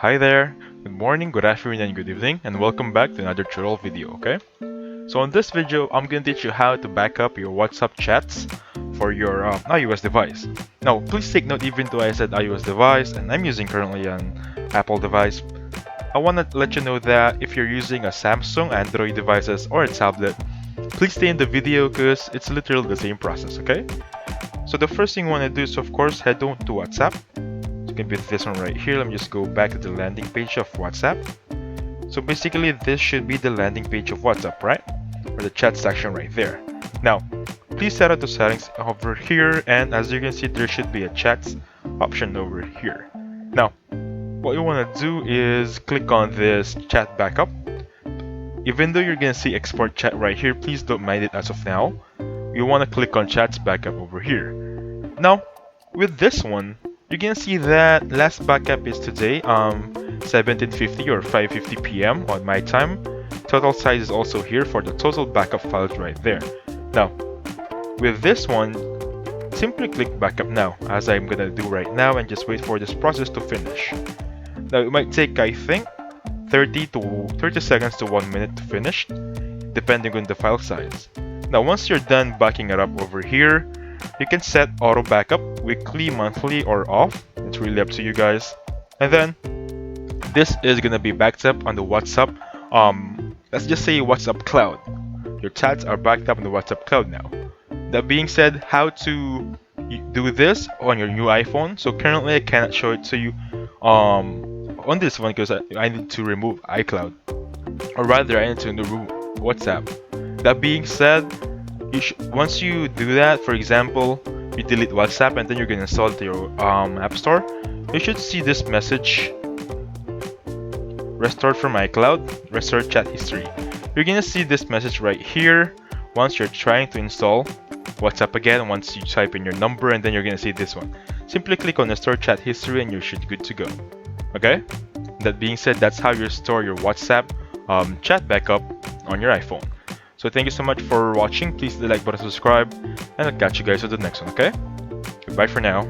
Hi there, good morning, good afternoon, and good evening, and welcome back to another tutorial video, okay? So in this video, I'm going to teach you how to back up your WhatsApp chats for your iOS device. Now, please take note, even though I said iOS device, and I'm using currently an Apple device, I want to let you know that if you're using a Samsung, Android devices, or a tablet, please stay in the video because it's literally the same process, okay? So the first thing you want to do is, of course, head on to WhatsApp. Can be this one right here. Let me just go back to the landing page of WhatsApp. So basically this should be the landing page of WhatsApp, right? Or the chat section right there. Now, please set up the settings over here, and as you can see, there should be a chats option over here. Now, what you want to do is click on this chat backup. Even though you're gonna see export chat right here, please don't mind it as of now. You want to click on chats backup over here. Now, with this one, you can see that last backup is today 17:50 or 5:50 p.m. on my time. Total size is also here for the total backup files right there. Now, with this one, simply click backup now, as I'm gonna do right now, and just wait for this process to finish. Now, it might take, I think, 30 seconds to 1 minute to finish, depending on the file size. Now, once you're done backing it up over here, you can set auto backup weekly, monthly, or off. It's really up to you guys. And then this is gonna be backed up on the WhatsApp. Let's just say WhatsApp cloud. Your chats are backed up on the WhatsApp cloud now. That being said, how to do this on your new iPhone? So currently I cannot show it to you on this one because I need to remove iCloud, or rather I need to remove WhatsApp. That being said, once you do that, for example, you delete WhatsApp and then you're gonna install it to your App Store, you should see this message: restored from iCloud, restore chat history. You're gonna see this message right here once you're trying to install WhatsApp again. Once you type in your number, and then you're gonna see this one. Simply click on restore chat history and you should good to go. Okay? That being said, that's how you store your WhatsApp chat backup on your iPhone. So thank you so much for watching. Please hit the like button, subscribe, and I'll catch you guys with the next one, okay? Goodbye for now.